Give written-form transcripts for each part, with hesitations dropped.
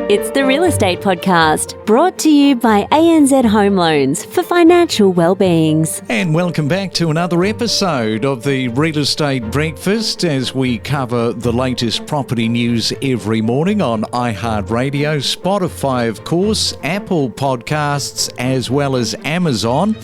It's the Real Estate Podcast, brought to you by ANZ Home Loans for financial well-beings. And welcome back to another episode of the Real Estate Breakfast as we cover the latest property news every morning on iHeartRadio, Spotify, of course, Apple Podcasts, as well as Amazon.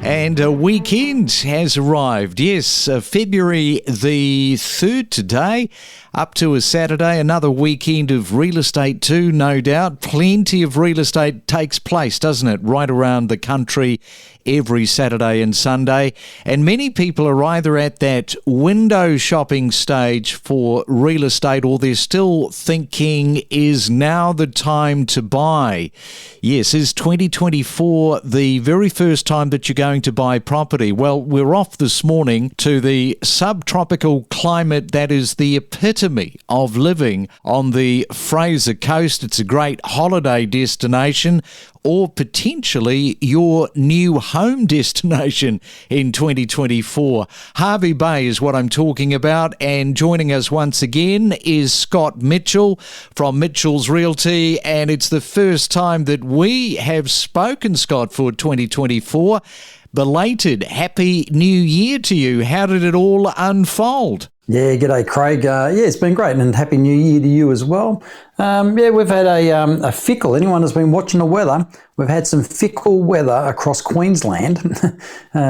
And a weekend has arrived. Yes, February the 3rd today, up to a Saturday, another weekend of real estate too, no doubt. Plenty of real estate takes place, doesn't it, right around the country every Saturday and Sunday. And many people are either at that window shopping stage for real estate or they're still thinking, is now the time to buy? Yes, is 2024 the very first time that you're going to buy property? Well, we're off this morning to the subtropical climate that is the epitome of living on the Fraser Coast. It's a great holiday destination, or potentially your new home destination in 2024. Hervey Bay is what I'm talking about, and joining us once again is Scott Mitchell from Mitchell's Realty, and it's the first time that we have spoken, Scott, for 2024. Belated Happy New Year to you. How did it all unfold? Yeah, g'day, Craig. It's been great, and Happy New Year to you as well. We've had a fickle, anyone who's been watching the weather, we've had some fickle weather across Queensland.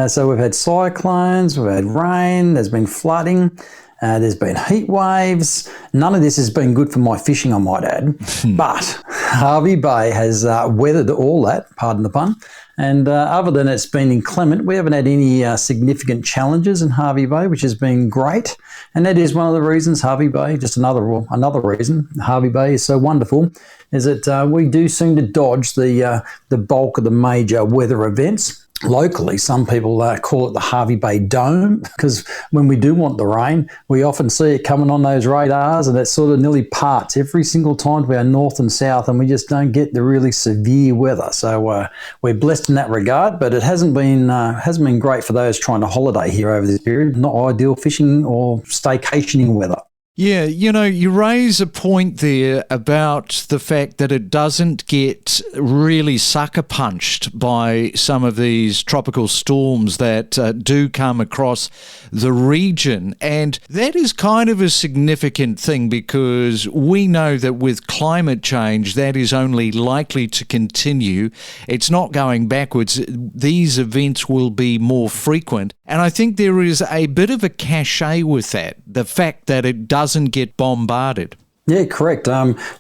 So we've had cyclones, we've had rain, there's been flooding, there's been heat waves. None of this has been good for my fishing, I might add. But Hervey Bay has weathered all that, pardon the pun. And other than it's been inclement, we haven't had any significant challenges in Hervey Bay, which has been great. And that is one of the reasons Hervey Bay, just another reason Hervey Bay is so wonderful, is that we do seem to dodge the bulk of the major weather events. Locally, some people call it the Hervey Bay Dome, because when we do want the rain, we often see it coming on those radars, and it sort of nearly parts every single time we are north and south, and we just don't get the really severe weather. So we're blessed in that regard, but it hasn't been great for those trying to holiday here over this period. Not ideal fishing or staycationing weather. Yeah, you raise a point there about the fact that it doesn't get really sucker punched by some of these tropical storms that do come across the region. And that is kind of a significant thing, because we know that with climate change, that is only likely to continue. It's not going backwards. These events will be more frequent. And I think there is a bit of a cachet with that, the fact that it doesn't get bombarded. Yeah, correct.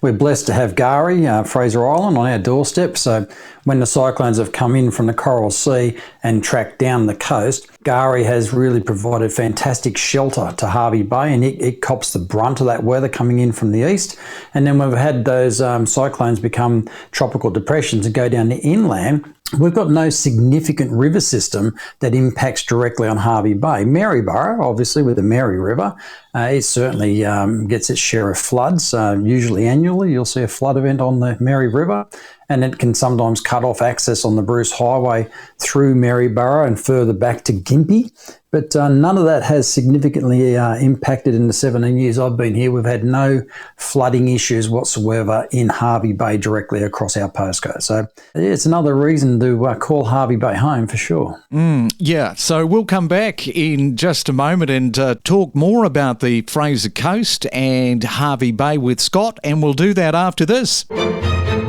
We're blessed to have Gari, Fraser Island, on our doorstep. So when the cyclones have come in from the Coral Sea and tracked down the coast, Gari has really provided fantastic shelter to Hervey Bay, and it cops the brunt of that weather coming in from the east. And then we've had those cyclones become tropical depressions and go down the inland. We've got no significant river system that impacts directly on Hervey Bay. Maryborough, obviously, with the Mary River, it certainly gets its share of floods. Usually annually, you'll see a flood event on the Mary River, and it can sometimes cut off access on the Bruce Highway through Maryborough and further back to Gympie. But none of that has significantly impacted in the 17 years I've been here. We've had no flooding issues whatsoever in Hervey Bay directly across our postcode. So it's another reason to call Hervey Bay home for sure. So we'll come back in just a moment and talk more about the Fraser Coast and Hervey Bay with Scott, and we'll do that after this.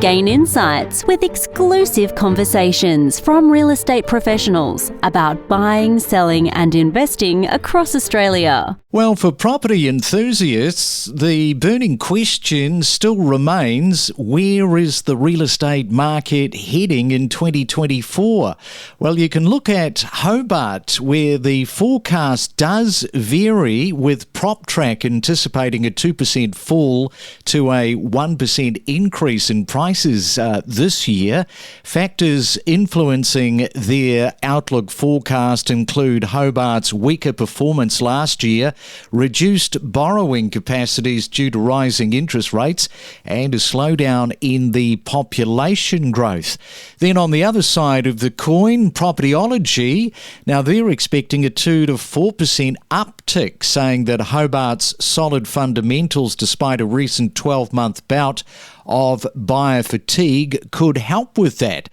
Gain insights with exclusive conversations from real estate professionals about buying, selling and investing across Australia. Well, for property enthusiasts, the burning question still remains, where is the real estate market heading in 2024? Well, you can look at Hobart, where the forecast does vary, with PropTrack anticipating a 2% fall to a 1% increase in prices this year. Factors influencing their outlook forecast include Hobart's weaker performance last year, reduced borrowing capacities due to rising interest rates, and a slowdown in the population growth. Then on the other side of the coin, Propertyology, now they're expecting a 2 to 4% uptick, saying that Hobart's solid fundamentals, despite a recent 12-month bout of buyer fatigue could help with that.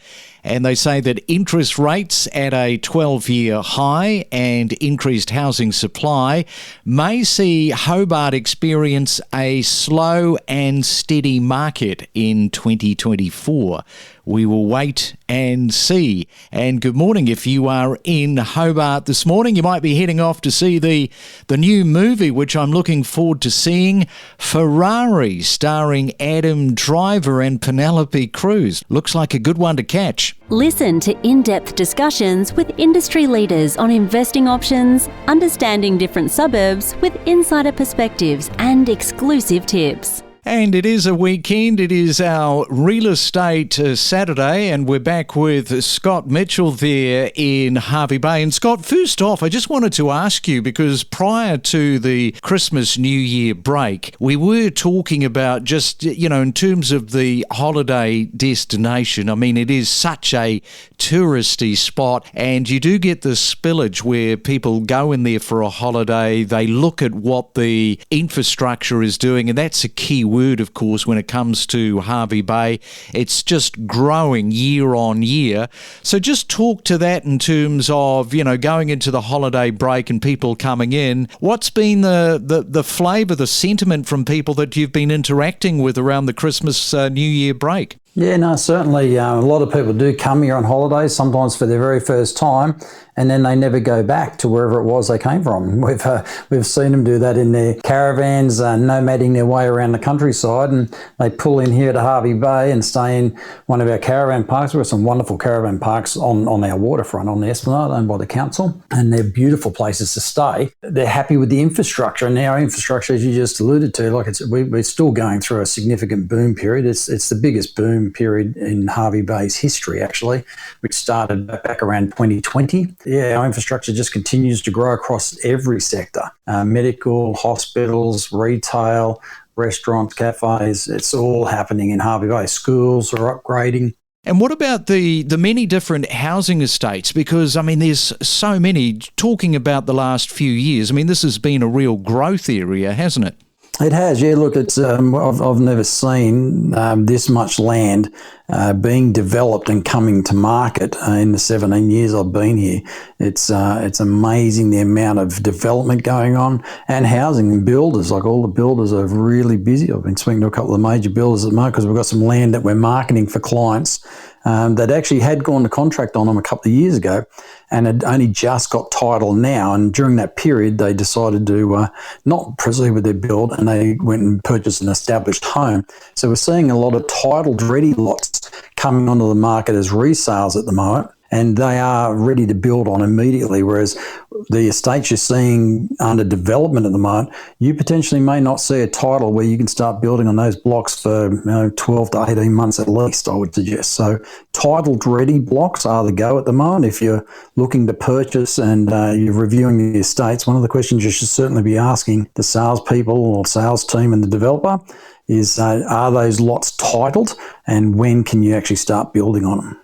And they say that interest rates at a 12-year high and increased housing supply may see Hobart experience a slow and steady market in 2024. We will wait and see. And good morning. If you are in Hobart this morning, you might be heading off to see the new movie, which I'm looking forward to seeing, Ferrari, starring Adam Driver and Penelope Cruz. Looks like a good one to catch. Listen to in-depth discussions with industry leaders on investing options, understanding different suburbs with insider perspectives and exclusive tips. And it is a weekend. It is our Real Estate Saturday, and we're back with Scott Mitchell there in Hervey Bay. And Scott, first off, I just wanted to ask you, because prior to the Christmas New Year break, we were talking about just, in terms of the holiday destination. I mean, it is such a touristy spot, and you do get the spillage where people go in there for a holiday. They look at what the infrastructure is doing, and that's a key word, of course, when it comes to Hervey Bay. It's just growing year on year. So just talk to that in terms of, going into the holiday break and people coming in. What's been the flavour, the sentiment from people that you've been interacting with around the Christmas New Year break? Yeah, no, certainly. A lot of people do come here on holidays, sometimes for their very first time, and then they never go back to wherever it was they came from. We've seen them do that in their caravans, nomading their way around the countryside, and they pull in here to Hervey Bay and stay in one of our caravan parks. We've got some wonderful caravan parks on our waterfront on the Esplanade, owned by the council, and they're beautiful places to stay. They're happy with the infrastructure, and our infrastructure, as you just alluded to, we're still going through a significant boom period. It's the biggest boom period in Hervey Bay's history, actually, which started back around 2020. Yeah, our infrastructure just continues to grow across every sector. Medical, hospitals, retail, restaurants, cafes, it's all happening in Hervey Bay. Schools are upgrading. And what about the many different housing estates? Because, there's so many. Talking about the last few years, this has been a real growth area, hasn't it? It has, yeah. Look, it's I've never seen this much land being developed and coming to market in the 17 years I've been here. It's amazing the amount of development going on, and housing and builders. Like, all the builders are really busy. I've been speaking to a couple of major builders at the moment because we've got some land that we're marketing for clients that actually had gone to contract on them a couple of years ago and had only just got title now. And during that period, they decided to not proceed with their build, and they went and purchased an established home. So we're seeing a lot of titled-ready lots coming onto the market as resales at the moment, and they are ready to build on immediately, whereas the estates you're seeing under development at the moment, you potentially may not see a title where you can start building on those blocks for 12 to 18 months at least, I would suggest. So titled ready blocks are the go at the moment. If you're looking to purchase and you're reviewing the estates, one of the questions you should certainly be asking the salespeople or sales team and the developer is, are those lots titled, and when can you actually start building on them?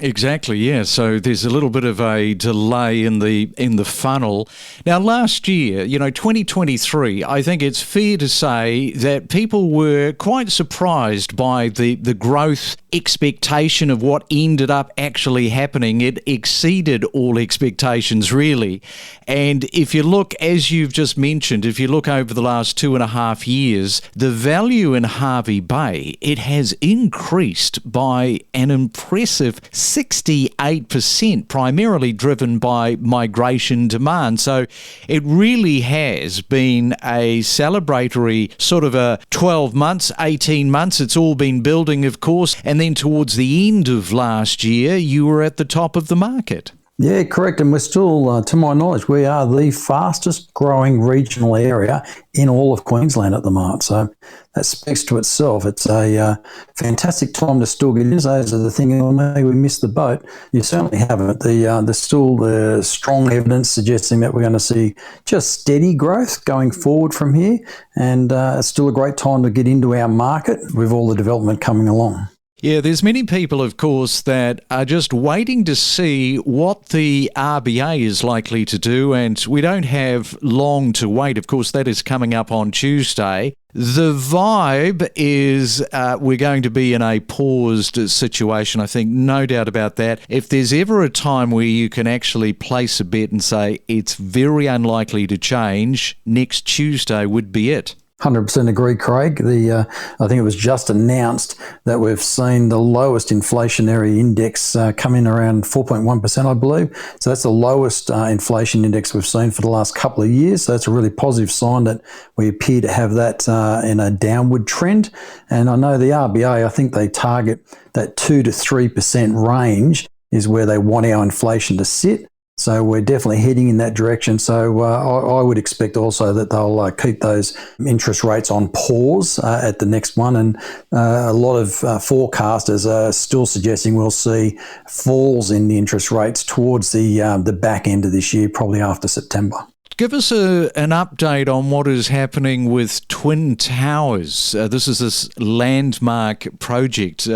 Exactly, yeah. So there's a little bit of a delay in the funnel. Now, last year, 2023, I think it's fair to say that people were quite surprised by the growth expectation of what ended up actually happening. It exceeded all expectations, really. And if you look, as you've just mentioned, if you look over the last 2.5 years, the value in Hervey Bay, it has increased by an impressive 68%, primarily driven by migration demand. So it really has been a celebratory sort of a 12 months, 18 months. It's all been building, of course. And then towards the end of last year, you were at the top of the market. Yeah, correct. And we're still, to my knowledge, we are the fastest growing regional area in all of Queensland at the moment. So that speaks to itself. It's a fantastic time to still get in. So the thing, oh, maybe we missed the boat. You certainly haven't. There's still strong evidence suggesting that we're going to see just steady growth going forward from here. And it's still a great time to get into our market with all the development coming along. Yeah, there's many people, of course, that are just waiting to see what the RBA is likely to do, and we don't have long to wait. Of course, that is coming up on Tuesday. The vibe is we're going to be in a paused situation, I think, no doubt about that. If there's ever a time where you can actually place a bet and say it's very unlikely to change, next Tuesday would be it. 100% agree, Craig. I think it was just announced that we've seen the lowest inflationary index come in around 4.1%, I believe. So that's the lowest inflation index we've seen for the last couple of years. So that's a really positive sign that we appear to have that in a downward trend. And I know the RBA, I think they target that 2 to 3% range is where they want our inflation to sit. So we're definitely heading in that direction. So I would expect also that they'll keep those interest rates on pause at the next one. And a lot of forecasters are still suggesting we'll see falls in the interest rates towards the back end of this year, probably after September. Give us an update on what is happening with Twin Towers. This is this landmark project.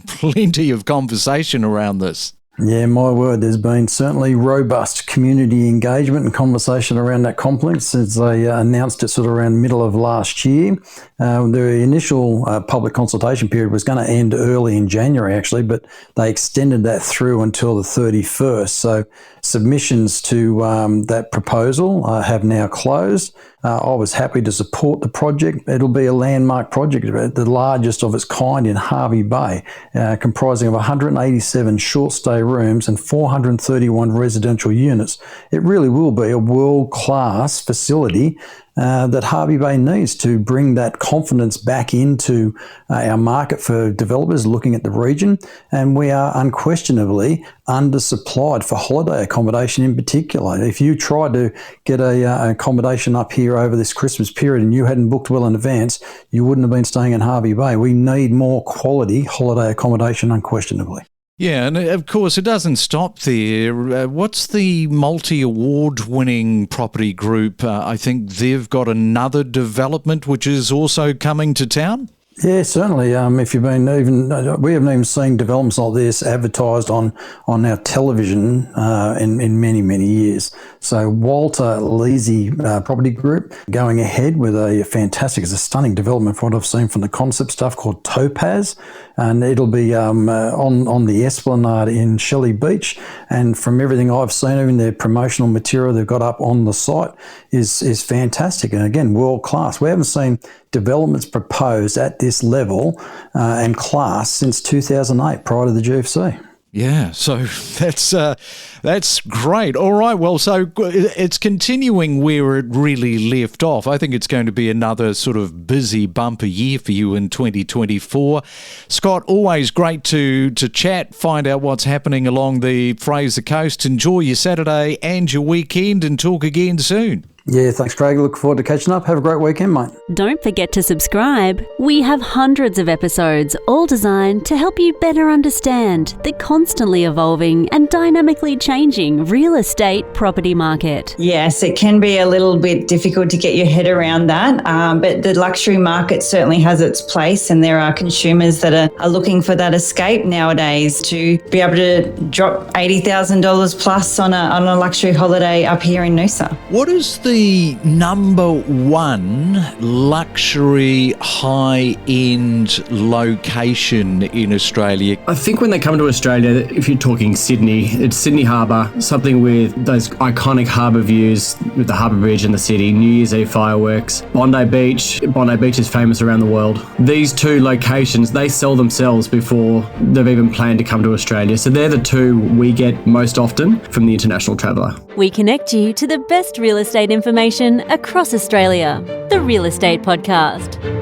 Plenty of conversation around this. Yeah, my word, there's been certainly robust community engagement and conversation around that complex since they announced it sort of around middle of last year. The initial public consultation period was going to end early in January, actually, but they extended that through until the 31st. So submissions to that proposal have now closed. I was happy to support the project. It'll be a landmark project, the largest of its kind in Hervey Bay, comprising of 187 short-stay rooms and 431 residential units. It really will be a world-class facility that Hervey Bay needs to bring that confidence back into our market for developers looking at the region. And we are unquestionably undersupplied for holiday accommodation in particular. If you tried to get a accommodation up here over this Christmas period and you hadn't booked well in advance, you wouldn't have been staying in Hervey Bay. We need more quality holiday accommodation, unquestionably. Yeah, and of course it doesn't stop there. What's the multi-award winning property group? I think they've got another development which is also coming to town? Yeah, certainly. If you've been we haven't even seen developments like this advertised on our television in many, many years. So Walter Leasy Property Group going ahead with it's a stunning development from what I've seen from the concept stuff called Topaz. And it'll be on the Esplanade in Shelley Beach. And from everything I've seen, even their promotional material they've got up on the site is fantastic. And again, world class. We haven't seen developments proposed at this level and class since 2008, prior to the GFC. Yeah, so that's great. All right, well, so it's continuing where it really left off. I think it's going to be another sort of busy bumper year for you in 2024. Scott, always great to chat, find out what's happening along the Fraser Coast. Enjoy your Saturday and your weekend and talk again soon. Yeah, thanks, Craig. Look forward to catching up. Have a great weekend, mate. Don't forget to subscribe. We have hundreds of episodes, all designed to help you better understand the constantly evolving and dynamically changing real estate property market. Yes, it can be a little bit difficult to get your head around that, but the luxury market certainly has its place, and there are consumers that are looking for that escape nowadays to be able to drop $80,000 plus on a luxury holiday up here in Noosa. What is the number one luxury high-end location in Australia? I think when they come to Australia, if you're talking Sydney, it's Sydney Harbour, something with those iconic harbour views with the Harbour Bridge in the city, New Year's Eve fireworks, Bondi Beach. Bondi Beach is famous around the world. These two locations, they sell themselves before they've even planned to come to Australia. So they're the two we get most often from the international traveller. We connect you to the best real estate information across Australia. The Real Estate Podcast.